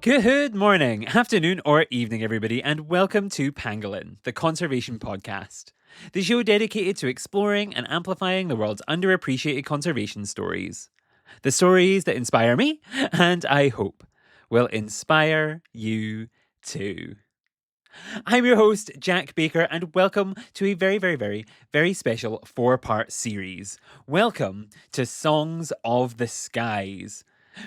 Good morning, afternoon, or evening, everybody, and welcome to Pangolin, the conservation podcast. The show dedicated to exploring and amplifying the world's underappreciated conservation stories. The stories that inspire me, and I hope will inspire you too. I'm your host, Jack Baker, and welcome to a very special 4-part series. Welcome to Songs of the Skies.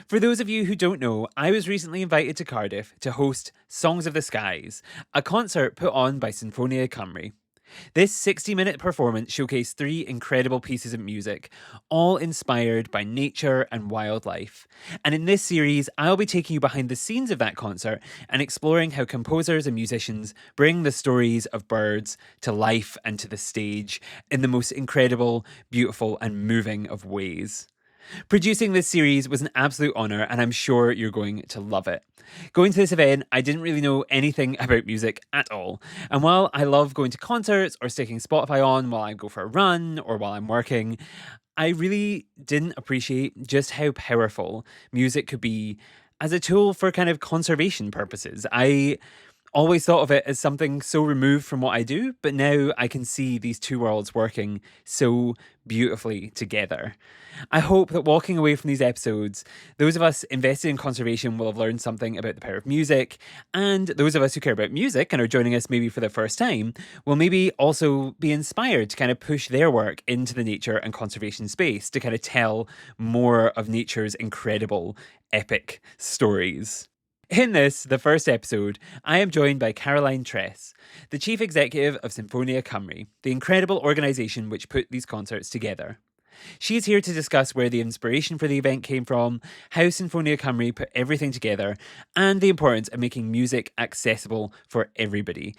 For those of you who don't know, I was recently invited to Cardiff to host Songs of the Skies, a concert put on by Sinfonia Cymru. This 60-minute performance showcased 3 incredible pieces of music, all inspired by nature and wildlife. And in this series, I'll be taking you behind the scenes of that concert and exploring how composers and musicians bring the stories of birds to life and to the stage in the most incredible, beautiful, and moving of ways. Producing this series was an absolute honour, and I'm sure you're going to love it. Going to this event, I didn't really know anything about music at all. And while I love going to concerts or sticking Spotify on while I go for a run or while I'm working, I really didn't appreciate just how powerful music could be as a tool for kind of conservation purposes. I always thought of it as something so removed from what I do, but now I can see these two worlds working so beautifully together. I hope that walking away from these episodes, those of us invested in conservation will have learned something about the power of music, and those of us who care about music and are joining us maybe for the first time will maybe also be inspired to kind of push their work into the nature and conservation space to kind of tell more of nature's incredible, epic stories. In this, the first episode, I am joined by Caroline Tress, the Chief Executive of Sinfonia Cymru, the incredible organisation which put these concerts together. She's here to discuss where the inspiration for the event came from, how Sinfonia Cymru put everything together, and the importance of making music accessible for everybody.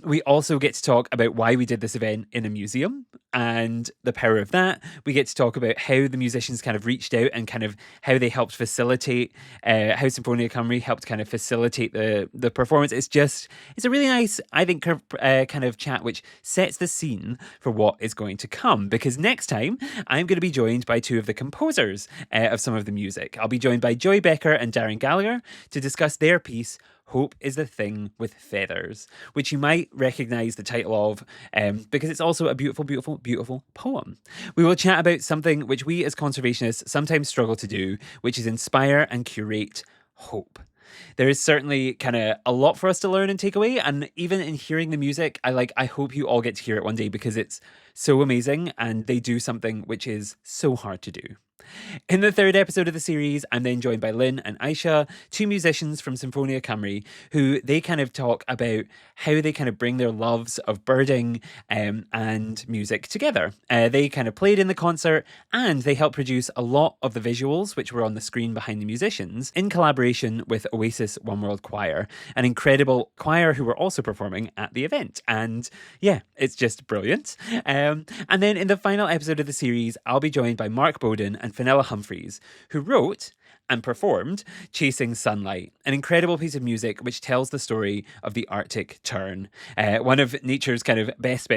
We also get to talk about why we did this event in a museum and the power of that. We get to talk about how the musicians kind of reached out and kind of how they helped facilitate, how Sinfonia Cymru helped kind of facilitate the performance. It's a really nice, I think, kind of chat which sets the scene for what is going to come. Because next time, I'm going to be joined by 2 of the composers of some of the music. I'll be joined by Joy Becker and Darren Gallagher to discuss their piece, Hope is the Thing with Feathers, which you might recognise the title of because it's also a beautiful poem. We will chat about something which we as conservationists sometimes struggle to do, which is inspire and curate hope. There is certainly kind of a lot for us to learn and take away, and even in hearing the music, I hope you all get to hear it one day because it's so amazing and they do something which is so hard to do. In the 3rd episode of the series, I'm then joined by Lynn and Aisha, 2 musicians from Sinfonia Cymru, who they kind of talk about how they kind of bring their loves of birding and music together. They kind of played in the concert and they helped produce a lot of the visuals, which were on the screen behind the musicians, in collaboration with Oasis One World Choir, an incredible choir who were also performing at the event. And yeah, it's just brilliant. And then in the final episode of the series, I'll be joined by Mark Bowden and Fenella Humphreys, who wrote and performed Chasing Sunlight, an incredible piece of music which tells the story of the Arctic tern, one of nature's kind of best,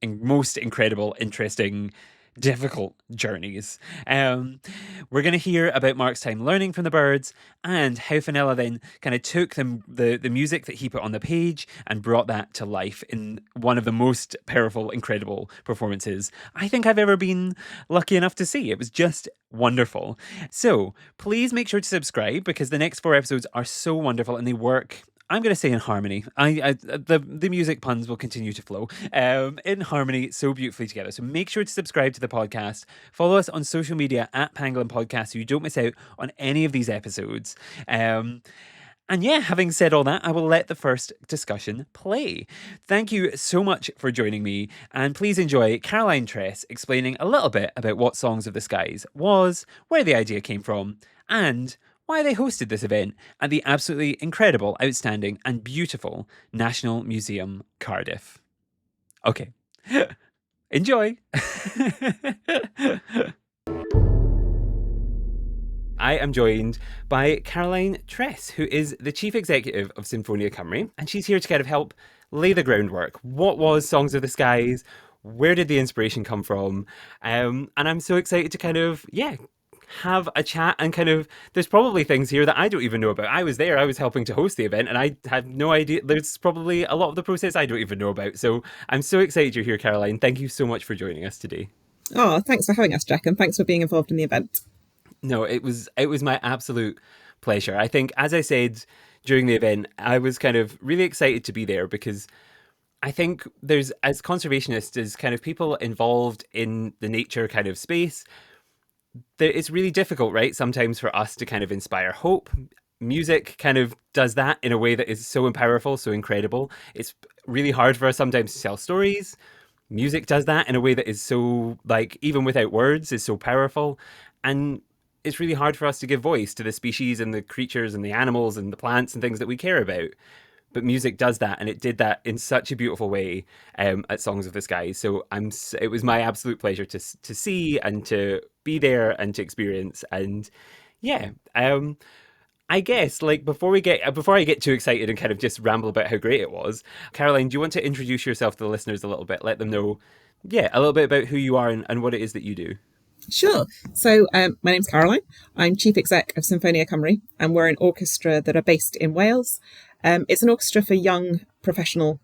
and most incredible, interesting, difficult journeys. We're going to hear about Mark's time learning from the birds and how Fenella then kind of took the music that he put on the page and brought that to life in one of the most powerful, incredible performances I think I've ever been lucky enough to see. It was just wonderful. So please make sure to subscribe because the next 4 episodes are so wonderful and they work, I'm going to say, in harmony. The music puns will continue to flow in harmony so beautifully together. So make sure to subscribe to the podcast. Follow us on social media at Pangolin Podcast so you don't miss out on any of these episodes. And yeah, having said all that, I will let the first discussion play. Thank you so much for joining me, and please enjoy Caroline Tress explaining a little bit about what Songs of the Skies was, where the idea came from, and why they hosted this event at the absolutely incredible, outstanding, and beautiful National Museum, Cardiff. Okay, enjoy! I am joined by Caroline Tress, who is the Chief Executive of Sinfonia Cymru, and she's here to kind of help lay the groundwork. What was Songs of the Skies? Where did the inspiration come from? And I'm so excited to kind of, have a chat and kind of, there's probably things here that I don't even know about. I was there, I was helping to host the event, and I had no idea. There's probably a lot of the process I don't even know about. So I'm so excited you're here, Caroline. Thank you so much for joining us today. Oh, thanks for having us, Jack, and thanks for being involved in the event. No, it was my absolute pleasure. I think, as I said during the event, I was kind of really excited to be there because I think there's, as conservationists, as kind of people involved in the nature kind of space, it's really difficult, right? Sometimes for us to kind of inspire hope. Music kind of does that in a way that is so powerful, so incredible. It's really hard for us sometimes to tell stories. Music does that in a way that is so, like, even without words, is so powerful. And it's really hard for us to give voice to the species and the creatures and the animals and the plants and things that we care about. But music does that, and it did that in such a beautiful way at Songs of the Skies. So it was my absolute pleasure to see and to be there and to experience. And yeah, I guess, like, before I get too excited and kind of just ramble about how great it was, Caroline, do you want to introduce yourself to the listeners a little bit? Let them know, yeah, a little bit about who you are and what it is that you do. Sure. So my name's Caroline. I'm Chief Exec of Sinfonia Cymru, and we're an orchestra that are based in Wales. It's an orchestra for young professional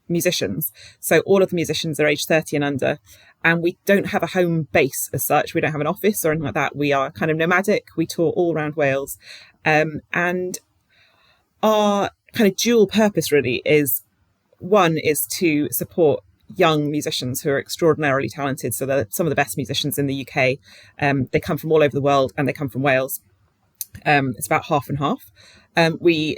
musicians. So all of the musicians are aged 30 and under, and we don't have a home base as such. We don't have an office or anything like that. We are kind of nomadic. We tour all around Wales. And our kind of dual purpose really is, one is to support young musicians who are extraordinarily talented. So they're some of the best musicians in the UK. They come from all over the world and they come from Wales. It's about half and half. We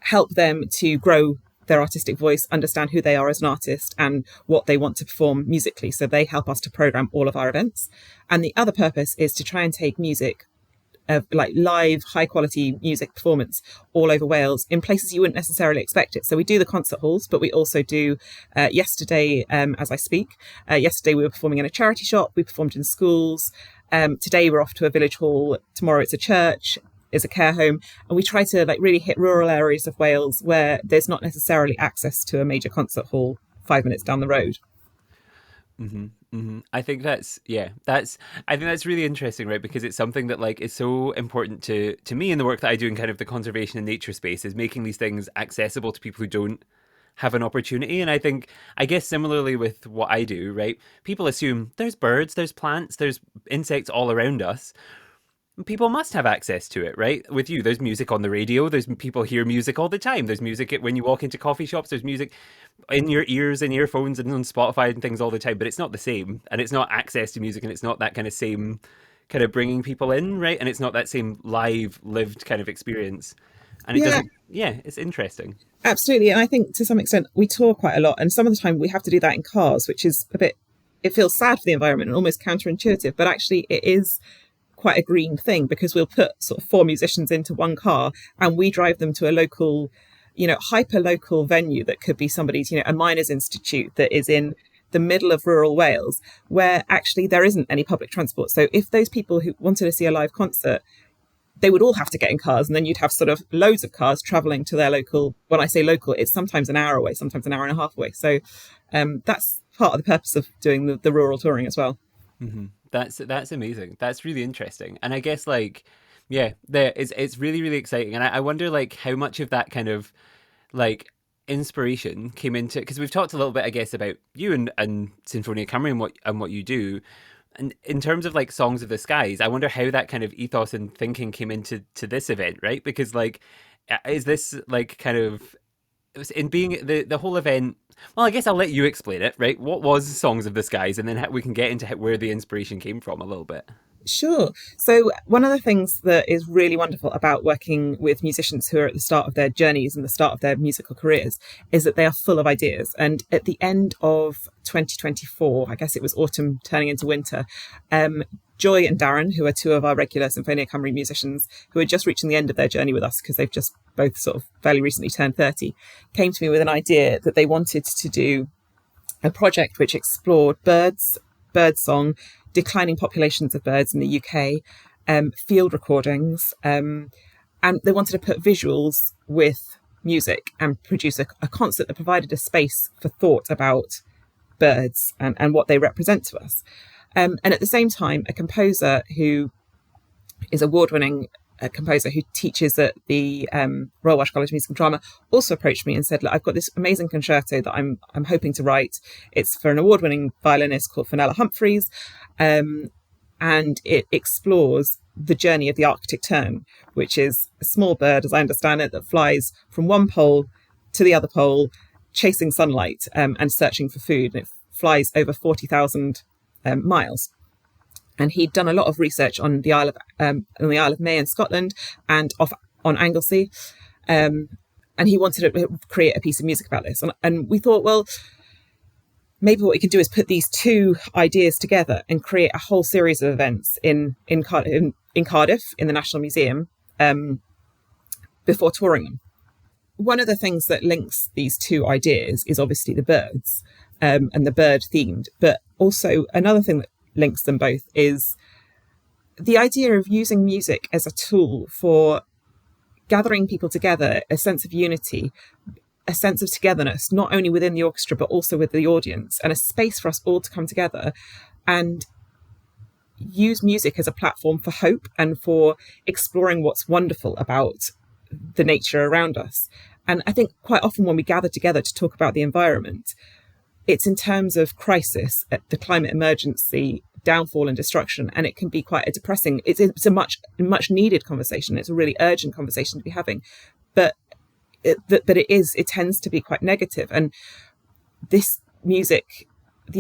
help them to grow their artistic voice, understand who they are as an artist and what they want to perform musically. So they help us to program all of our events. And the other purpose is to try and take music, like live, high quality music performance all over Wales in places you wouldn't necessarily expect it. So we do the concert halls, but we also do yesterday, as I speak, yesterday we were performing in a charity shop. We performed in schools. Today we're off to a village hall. Tomorrow it's a church, is a care home, and we try to like really hit rural areas of Wales where there's not necessarily access to a major concert hall 5 minutes down the road. Mm-hmm, mm-hmm. I think I think that's really interesting, right? Because it's something that, like, is so important to me in the work that I do in kind of the conservation and nature space, is making these things accessible to people who don't have an opportunity. And I guess similarly with what I do, right? People assume there's birds, there's plants, there's insects all around us. People must have access to it, right? With you, there's music on the radio. There's people hear music all the time. There's music when you walk into coffee shops. There's music in your ears and earphones and on Spotify and things all the time. But it's not the same, and it's not access to music, and it's not that kind of same kind of bringing people in, right? And it's not that same live, lived kind of experience. And it Yeah, doesn't. Yeah, it's interesting. absolutely. And I think to some extent we tour quite a lot, and some of the time we have to do that in cars, which is a bit, it feels sad for the environment and almost counterintuitive, but actually it is quite a green thing, because we'll put sort of four musicians into one car and we drive them to a local, hyper local venue that could be somebody's, a miners' institute that is in the middle of rural Wales, where actually there isn't any public transport. So if those people who wanted to see a live concert, they would all have to get in cars, and then you'd have sort of loads of cars traveling to their local. When I say local, it's sometimes an hour away, sometimes an hour and a half away. So that's part of the purpose of doing the rural touring as well. Mm-hmm. That's amazing. That's really interesting. And I guess, like, yeah, it's really, really exciting. And I wonder, like, how much of that kind of, like, inspiration came into, because we've talked a little bit, I guess, about you and Sinfonia Cymru and what you do. And in terms of, like, Songs of the Skies, I wonder how that kind of ethos and thinking came into this event, right? Because, like, is this, like, kind of, in being the whole event, well, I guess I'll let you explain it, right? What was Songs of the Skies, and then we can get into where the inspiration came from a little bit. Sure. So one of the things that is really wonderful about working with musicians who are at the start of their journeys and the start of their musical careers is that they are full of ideas. And at the end of 2024, I guess it was autumn turning into winter, Joy and Darren, who are two of our regular Sinfonia Cymru musicians who are just reaching the end of their journey with us because they've just both sort of fairly recently turned 30, came to me with an idea that they wanted to do a project which explored birds, birdsong, declining populations of birds in the UK, field recordings, and they wanted to put visuals with music and produce a concert that provided a space for thought about birds and what they represent to us. And at the same time, a composer who is award-winning composer who teaches at the Royal Welsh College of Music and Drama, also approached me and said, "Look, I've got this amazing concerto that I'm hoping to write. It's for an award-winning violinist called Fenella Humphreys, and it explores the journey of the Arctic tern, which is a small bird, as I understand it, that flies from one pole to the other pole, chasing sunlight and searching for food. And it flies over 40,000 miles." And he'd done a lot of research on the Isle of May in Scotland and off on Anglesey, and he wanted to create a piece of music about this. And we thought, well, maybe what we could do is put these two ideas together and create a whole series of events in Cardiff in the National Museum before touring them. One of the things that links these two ideas is obviously the birds and the bird themed, but also another thing that links them both is the idea of using music as a tool for gathering people together, a sense of unity, a sense of togetherness, not only within the orchestra, but also with the audience, and a space for us all to come together and use music as a platform for hope and for exploring what's wonderful about the nature around us. And I think quite often when we gather together to talk about the environment, it's in terms of crisis, the climate emergency, downfall and destruction, and it can be quite a depressing. It's a much needed conversation. It's a really urgent conversation to be having, but it tends to be quite negative. And these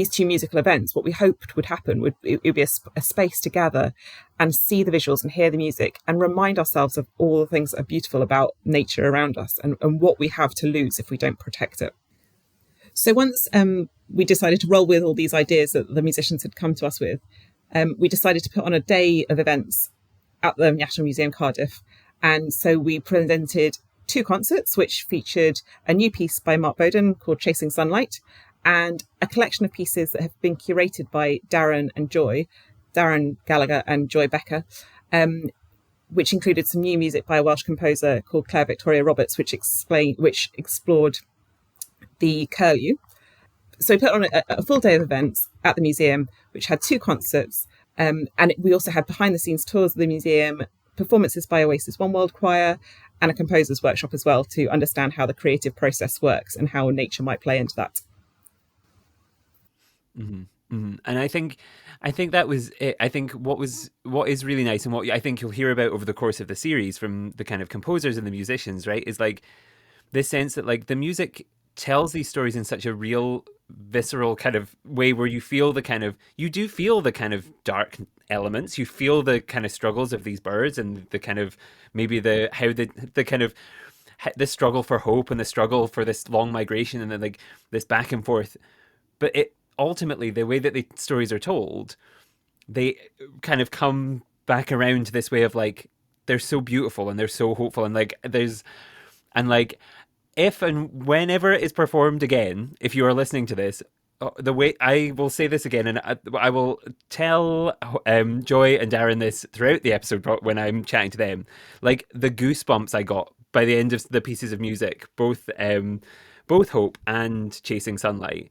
two musical events, what we hoped would happen would be a space to gather and see the visuals and hear the music and remind ourselves of all the things that are beautiful about nature around us and what we have to lose if we don't protect it. So once we decided to roll with all these ideas that the musicians had come to us with, we decided to put on a day of events at the National Museum Cardiff. And so we presented 2 concerts, which featured a new piece by Mark Bowden called Chasing Sunlight, and a collection of pieces that have been curated by Darren Gallagher and Joy Becker, which included some new music by a Welsh composer called Claire Victoria Roberts, which explored the curlew. So we put on a full day of events at the museum, which had 2 concerts. And we also had behind the scenes tours of the museum, performances by Oasis One World Choir, and a composer's workshop as well to understand how the creative process works and how nature might play into that. Mm-hmm. Mm-hmm. And I think that was it. I think what is really nice and what I think you'll hear about over the course of the series from the kind of composers and the musicians, right, is like this sense that like the music tells these stories in such a real, visceral kind of way where you do feel the kind of dark elements. You feel the kind of struggles of these birds and the kind of maybe the kind of the struggle for hope and the struggle for this long migration and then like this back and forth. But it ultimately, the way that the stories are told, they kind of come back around to this way of like they're so beautiful and they're so hopeful and like if and whenever it is performed again, if you are listening to this, the way I will say this again, and I will tell Joy and Darren this throughout the episode when I'm chatting to them, like the goosebumps I got by the end of the pieces of music, both Hope and Chasing Sunlight,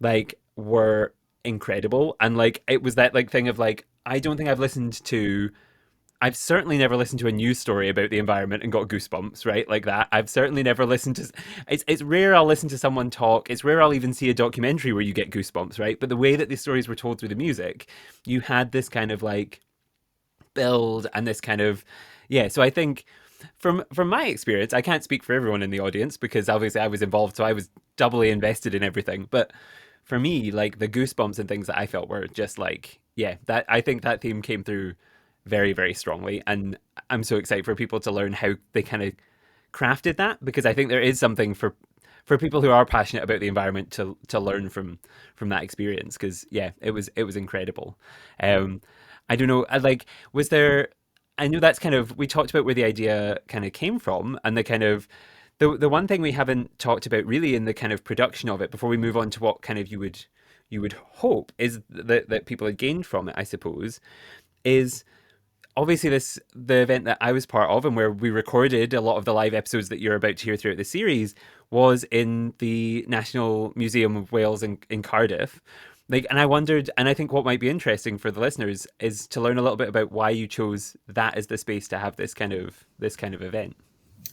like were incredible. And like it was that like thing of like I've certainly never listened to a news story about the environment and got goosebumps, right? Like that. I've certainly never listened to... It's rare I'll listen to someone talk. It's rare I'll even see a documentary where you get goosebumps, right? But the way that these stories were told through the music, you had this kind of like build and this kind of... Yeah, so I think from my experience, I can't speak for everyone in the audience because obviously I was involved, so I was doubly invested in everything. But for me, like the goosebumps and things that I felt were just like, yeah, that I think that theme came through very, very strongly. And I'm so excited for people to learn how they kind of crafted that, because I think there is something for people who are passionate about the environment to learn from that experience. Because yeah, it was incredible. I don't know, was there... I know that's kind of... We talked about where the idea kind of came from and the kind of... The one thing we haven't talked about really in the kind of production of it before we move on to what kind of you would hope is that people had gained from it, I suppose, is obviously the event that I was part of and where we recorded a lot of the live episodes that you're about to hear throughout the series was in the National Museum of Wales in Cardiff. Like, and I wondered, and I think what might be interesting for the listeners is to learn a little bit about why you chose that as the space to have this kind of event.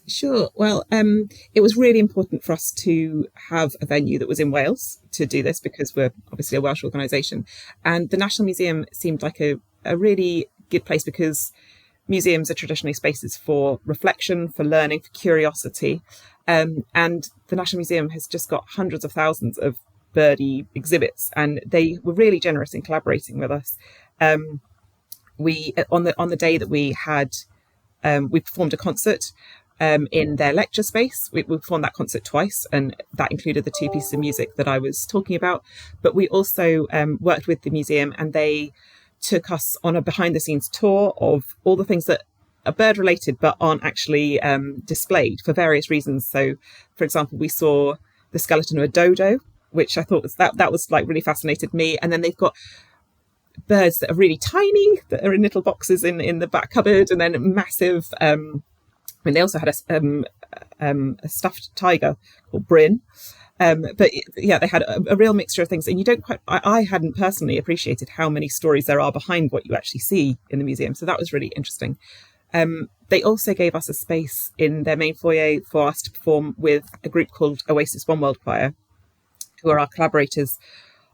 Sure. Well, it was really important for us to have a venue that was in Wales to do this because we're obviously a Welsh organisation. And the National Museum seemed like a really good place because museums are traditionally spaces for reflection, for learning, for curiosity. And the National Museum has just got hundreds of thousands of birdie exhibits, and they were really generous in collaborating with us. We on the day that we performed a concert in their lecture space. We performed that concert twice, and that included the two pieces of music that I was talking about. But we also worked with the museum, and they took us on a behind-the-scenes tour of all the things that are bird-related but aren't actually displayed for various reasons. So, for example, we saw the skeleton of a dodo, which I thought was like really fascinated me. And then they've got birds that are really tiny that are in little boxes in the back cupboard, and then massive. They also had a stuffed tiger called Bryn. But yeah, they had a real mixture of things, and you don't quite. I hadn't personally appreciated how many stories there are behind what you actually see in the museum, so that was really interesting. They also gave us a space in their main foyer for us to perform with a group called Oasis One World Choir, who are our collaborators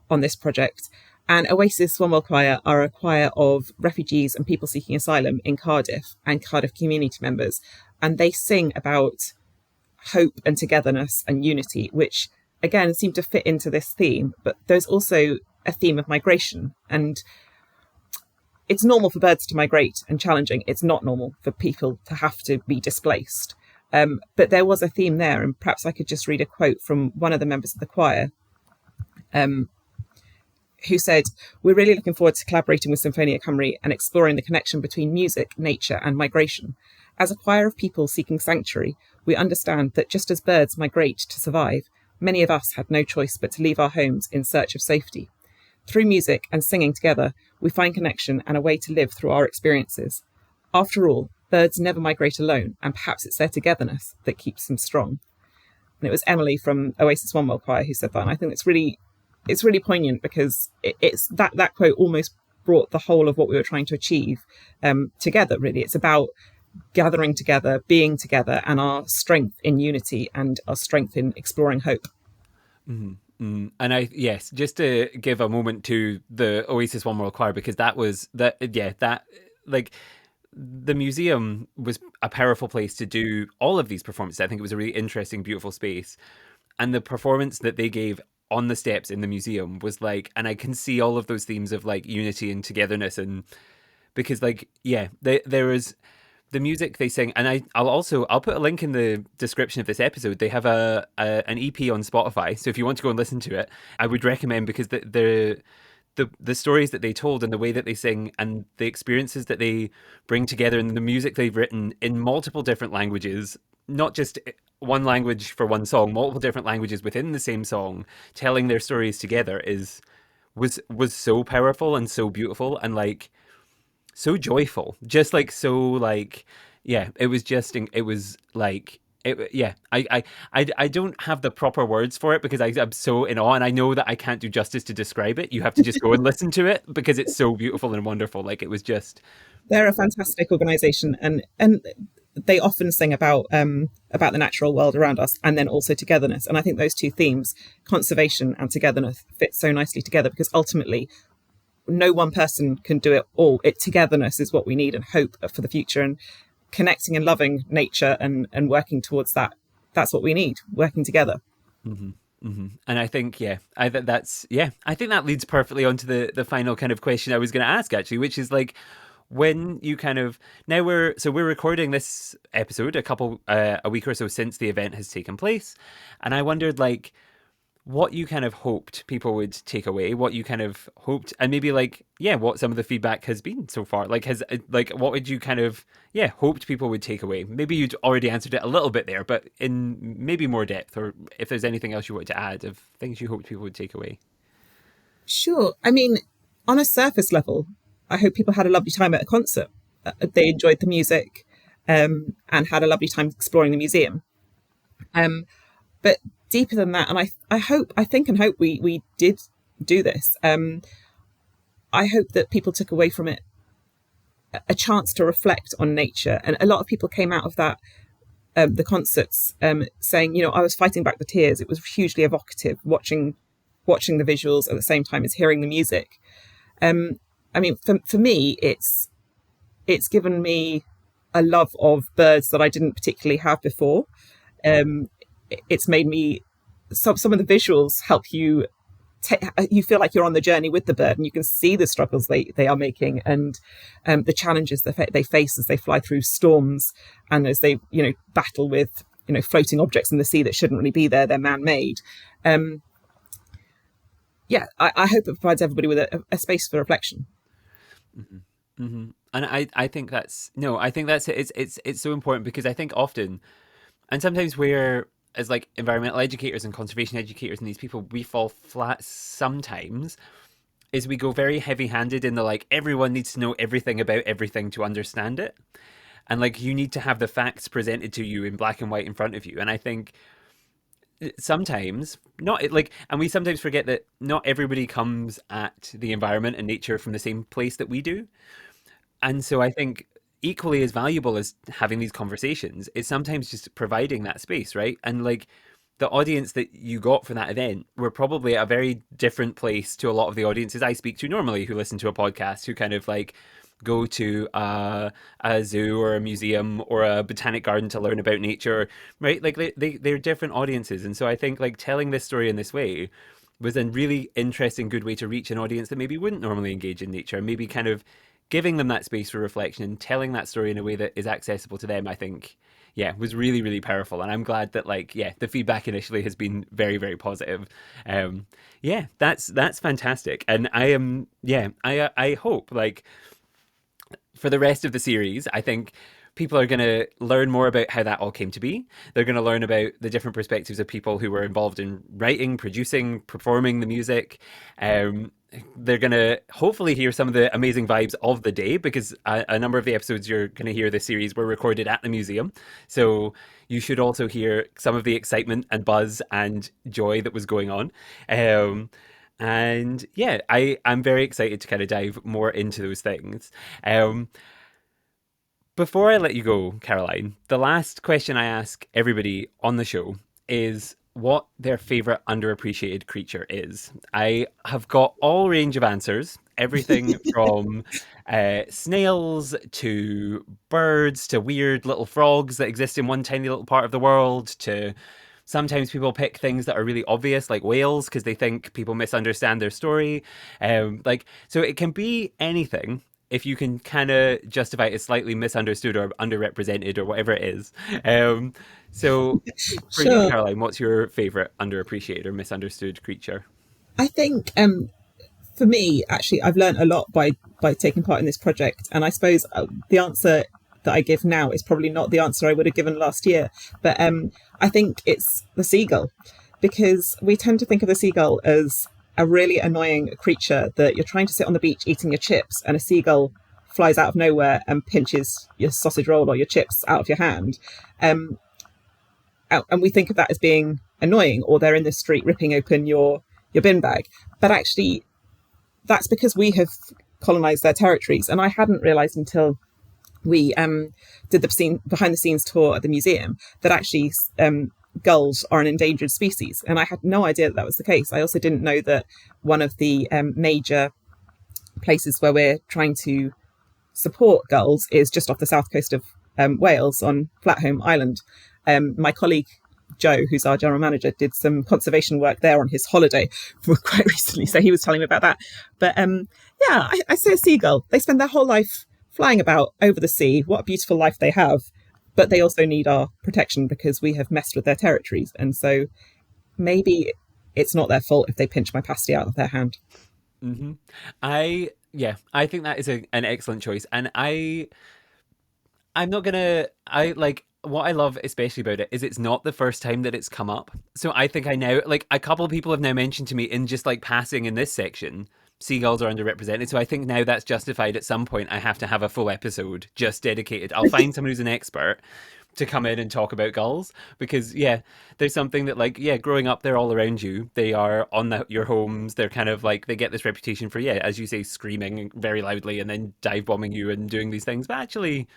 on this project. And Oasis One World Choir are a choir of refugees and people seeking asylum in Cardiff and Cardiff community members. And they sing about hope and togetherness and unity, which again seem to fit into this theme. But there's also a theme of migration. And it's normal for birds to migrate and challenging. It's not normal for people to have to be displaced. But there was a theme there. And perhaps I could just read a quote from one of the members of the choir, who said, "We're really looking forward to collaborating with Sinfonia Cymru and exploring the connection between music, nature and migration. As a choir of people seeking sanctuary, we understand that just as birds migrate to survive, many of us had no choice but to leave our homes in search of safety. Through music and singing together, we find connection and a way to live through our experiences. After all, birds never migrate alone, and perhaps it's their togetherness that keeps them strong." And it was Emily from Oasis One World Choir who said that. And I think it's really poignant because it's that quote almost brought the whole of what we were trying to achieve together, really. It's about gathering together, being together, and our strength in unity and our strength in exploring hope. Mm-hmm. And yes, just to give a moment to the Oasis One World Choir, because that like the museum was a powerful place to do all of these performances. I think it was a really interesting, beautiful space. And the performance that they gave on the steps in the museum was like, and I can see all of those themes of like unity and togetherness, and because like, yeah, there is the music they sing, and I'll put a link in the description of this episode. They have an EP on Spotify, so if you want to go and listen to it, I would recommend, because the stories that they told and the way that they sing and the experiences that they bring together and the music they've written in multiple different languages, not just one language for one song, multiple different languages within the same song, telling their stories together was so powerful and so beautiful and like so joyful, just like so like, yeah, it was like it, yeah, I don't have the proper words for it because I'm so in awe, and I know that I can't do justice to describe it. You have to just go and listen to it because it's so beautiful and wonderful. Like it was just, They're a fantastic organisation, and they often sing about the natural world around us, and then also togetherness. And I think those two themes, conservation and togetherness, fit so nicely together because ultimately no one person can do it all. Togetherness is what we need, and hope for the future, and connecting and loving nature and working towards that. That's what we need, working together. mm-hmm, mm-hmm. And I think, yeah, I think that leads perfectly onto the final kind of question I was going to ask, actually, which is like, when you kind of, now we're recording this episode a week or so since the event has taken place, and I wondered like what you kind of hoped people would take away, what you kind of hoped, and maybe like, yeah, what some of the feedback has been so far. Like, what would you kind of, yeah, hoped people would take away? Maybe you'd already answered it a little bit there, but in maybe more depth, or if there's anything else you wanted to add of things you hoped people would take away. Sure. I mean, on a surface level, I hope people had a lovely time at a concert. they enjoyed the music, and had a lovely time exploring the museum. Um, but deeper than that, and I hope, I think and hope we did do this. I hope that people took away from it a chance to reflect on nature, and a lot of people came out of that, the concerts, saying, I was fighting back the tears. It was hugely evocative watching the visuals at the same time as hearing the music. Um, I mean, for me, it's given me a love of birds that I didn't particularly have before. Um, it's made me, some of the visuals help you. You feel like you're on the journey with the bird, and you can see the struggles they are making, and the challenges they face as they fly through storms, and as they battle with floating objects in the sea that shouldn't really be there. They're man-made. Um, yeah, I hope it provides everybody with a space for reflection. Hmm. Hmm. And I think that's no, I think that's it's so important because I think often, and sometimes we're, as like environmental educators and conservation educators and these people, we fall flat sometimes, is we go very heavy handed in the like everyone needs to know everything about everything to understand it. And like you need to have the facts presented to you in black and white in front of you. And I think sometimes not like, and we sometimes forget that not everybody comes at the environment and nature from the same place that we do. And so I think equally as valuable as having these conversations is sometimes just providing that space, right? And like the audience that you got for that event were probably at a very different place to a lot of the audiences I speak to normally who listen to a podcast, who kind of like go to a zoo or a museum or a botanic garden to learn about nature, right? Like they're different audiences. And so I think like telling this story in this way was a really interesting, good way to reach an audience that maybe wouldn't normally engage in nature, and maybe kind of giving them that space for reflection and telling that story in a way that is accessible to them, I think, yeah, was really, really powerful. And I'm glad that like, yeah, the feedback initially has been very, very positive. Um, yeah, that's fantastic. And I am, yeah, I hope like for the rest of the series, I think people are going to learn more about how that all came to be. They're going to learn about the different perspectives of people who were involved in writing, producing, performing the music. They're going to hopefully hear some of the amazing vibes of the day because a number of the episodes you're going to hear this series were recorded at the museum. So you should also hear some of the excitement and buzz and joy that was going on. And yeah, I'm very excited to kind of dive more into those things. Um, Before I let you go, Caroline, the last question I ask everybody on the show is what their favorite underappreciated creature is. I have got all range of answers, everything from snails to birds to weird little frogs that exist in one tiny little part of the world to sometimes people pick things that are really obvious like whales because they think people misunderstand their story. Like so it can be anything if you can kind of justify it as slightly misunderstood or underrepresented or whatever it is. Um, so for you, Sure. Caroline, what's your favorite underappreciated or misunderstood creature? I think, for me, actually, I've learned a lot by taking part in this project, and I suppose, the answer that I give now is probably not the answer I would have given last year. But I think it's the seagull, because we tend to think of the seagull as a really annoying creature that you're trying to sit on the beach eating your chips, and a seagull flies out of nowhere and pinches your sausage roll or your chips out of your hand. Um, and we think of that as being annoying, or they're in the street ripping open your bin bag. But actually, that's because we have colonized their territories. And I hadn't realized until we did the behind the scenes tour at the museum that actually, gulls are an endangered species. And I had no idea that that was the case. I also didn't know that one of the major places where we're trying to support gulls is just off the south coast of Wales on Flatholm Island. My colleague Joe, who's our general manager, did some conservation work there on his holiday quite recently, so he was telling me about that. But yeah, I say a seagull. They spend their whole life flying about over the sea. What a beautiful life they have. But they also need our protection because we have messed with their territories. And so maybe it's not their fault if they pinch my pasty out of their hand. Hmm. I think that is an excellent choice, and I'm not gonna. I like what I love especially about it is it's not the first time that it's come up. So I think I now like a couple of people have now mentioned to me in just like passing in this section seagulls are underrepresented. So I think now that's justified. At some point, I have to have a full episode just dedicated. I'll find someone who's an expert to come in and talk about gulls, because yeah, there's something that, like, yeah, growing up, they're all around you, they are on your homes, they're kind of like, they get this reputation for, yeah, as you say, screaming very loudly and then dive bombing you and doing these things, but actually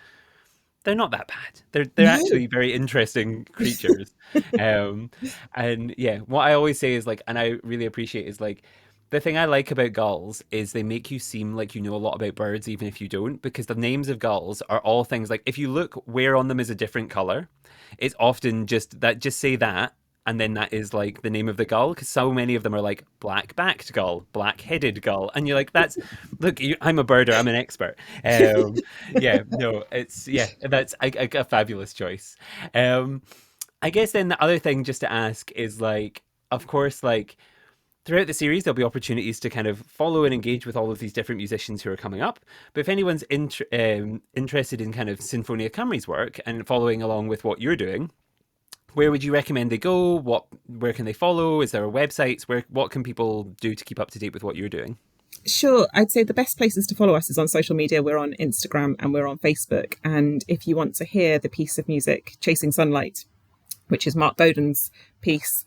they're not that bad. They're No. actually very interesting creatures. um and yeah, what I always say is, like, and I really appreciate, is like, the thing I like about gulls is they make you seem like you know a lot about birds even if you don't, because the names of gulls are all things like, if you look where on them is a different color, it's often just that, just say that, and then that is like the name of the gull, because so many of them are like black-backed gull, black-headed gull, and you're like, that's, look, I'm a birder, I'm an expert. Yeah, no, it's, yeah, that's a fabulous choice. um I guess then the other thing just to ask is, like, of course, like, throughout the series, there'll be opportunities to kind of follow and engage with all of these different musicians who are coming up. But if anyone's interested in kind of Sinfonia Cymru's work and following along with what you're doing, where would you recommend they go? Where can they follow? Is there a website? What can people do to keep up to date with what you're doing? Sure. I'd say the best places to follow us is on social media. We're on Instagram and we're on Facebook. And if you want to hear the piece of music, Chasing Sunlight, which is Mark Bowden's piece,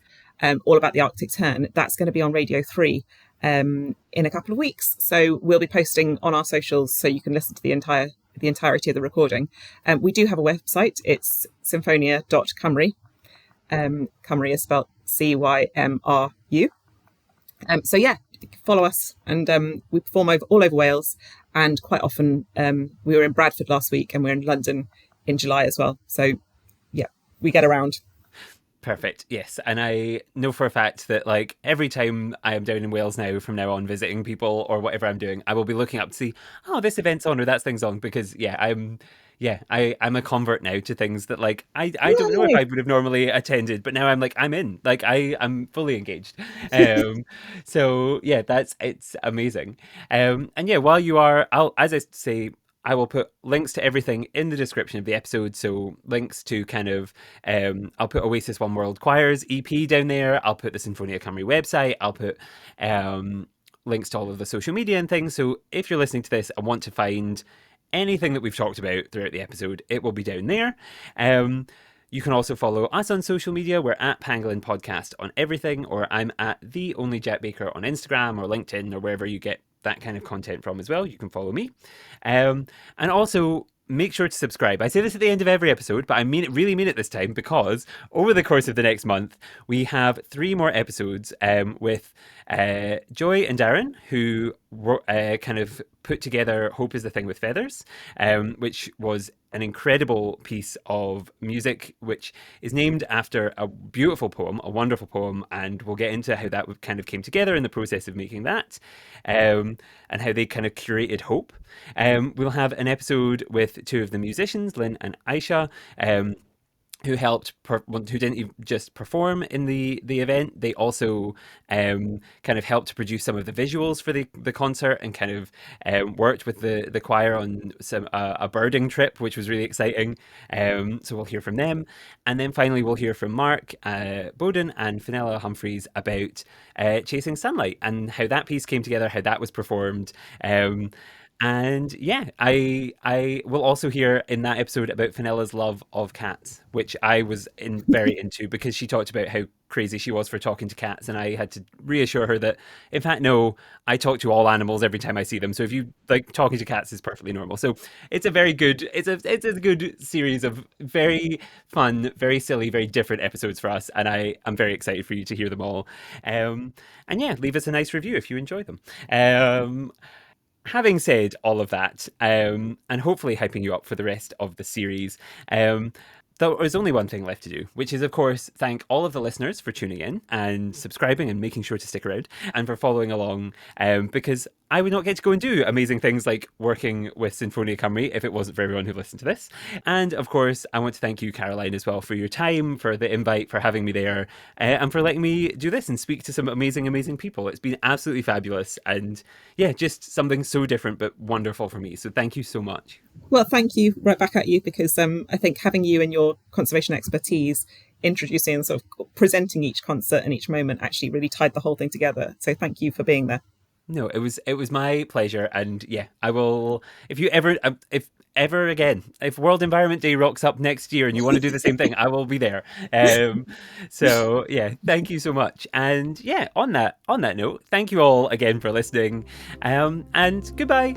all about the Arctic Tern, that's going to be on Radio 3 in a couple of weeks. So we'll be posting on our socials so you can listen to the entirety of the recording. We do have a website. It's symphonia.cymru. Cymru is spelled Cymru. So yeah, follow us, and we perform all over Wales, and quite often we were in Bradford last week and we're in London in July as well. So yeah, we get around. Perfect. Yes. And I know for a fact that, like, every time I am down in Wales now, from now on, visiting people or whatever I'm doing, I will be looking up to see, oh, this event's on or that thing's on, because yeah, I'm a convert now to things that, like, I don't know if Yay. I would have normally attended, but now I'm like, I'm in. Like, I'm fully engaged. So yeah, it's amazing. And yeah, while you are, as I say, I will put links to everything in the description of the episode. So links to kind of, I'll put Oasis One World Choir's EP down there. I'll put the Sinfonia Cymru website. I'll put links to all of the social media and things. So if you're listening to this and want to find anything that we've talked about throughout the episode, it will be down there. You can also follow us on social media. We're at Pangolin Podcast on everything, or I'm at The Only Jack Baker on Instagram or LinkedIn or wherever you get that kind of content from as well. You can follow me. And also, make sure to subscribe. I say this at the end of every episode, but I really mean it this time, because over the course of the next month, we have 3 more episodes with Joy and Darren, who kind of put together Hope is the Thing with Feathers, which was an incredible piece of music, which is named after a beautiful poem, a wonderful poem, and we'll get into how that kind of came together in the process of making that, and how they kind of curated Hope. We'll have an episode with 2 of the musicians, Lynn and Aisha, who who didn't just perform in the event. They also kind of helped to produce some of the visuals for the concert, and kind of worked with the choir on a birding trip, which was really exciting. So we'll hear from them. And then finally, we'll hear from Mark Bowden and Fenella Humphreys about Chasing Sunlight and how that piece came together, how that was performed. And yeah, I will also hear in that episode about Fenella's love of cats, which I was very into, because she talked about how crazy she was for talking to cats, and I had to reassure her that, in fact, no, I talk to all animals every time I see them. So if you like, talking to cats is perfectly normal. So it's a good series of very fun, very silly, very different episodes for us, and I'm very excited for you to hear them all. And yeah, leave us a nice review if you enjoy them. Having said all of that, and hopefully hyping you up for the rest of the series, there is only one thing left to do, which is, of course, thank all of the listeners for tuning in and subscribing and making sure to stick around, and for following along, because I would not get to go and do amazing things like working with Sinfonia Cymru if it wasn't for everyone who listened to this. And of course, I want to thank you, Caroline, as well, for your time, for the invite, for having me there, and for letting me do this and speak to some amazing, amazing people. It's been absolutely fabulous, and yeah, just something so different but wonderful for me. So thank you so much. Well, thank you, right back at you, because I think having you and your conservation expertise introducing and sort of presenting each concert and each moment actually really tied the whole thing together. So thank you for being there. No, it was my pleasure, and yeah, I will. If ever again, if World Environment Day rocks up next year and you want to do the same thing, I will be there. Um, so yeah, thank you so much, and yeah, on that note, thank you all again for listening, and goodbye.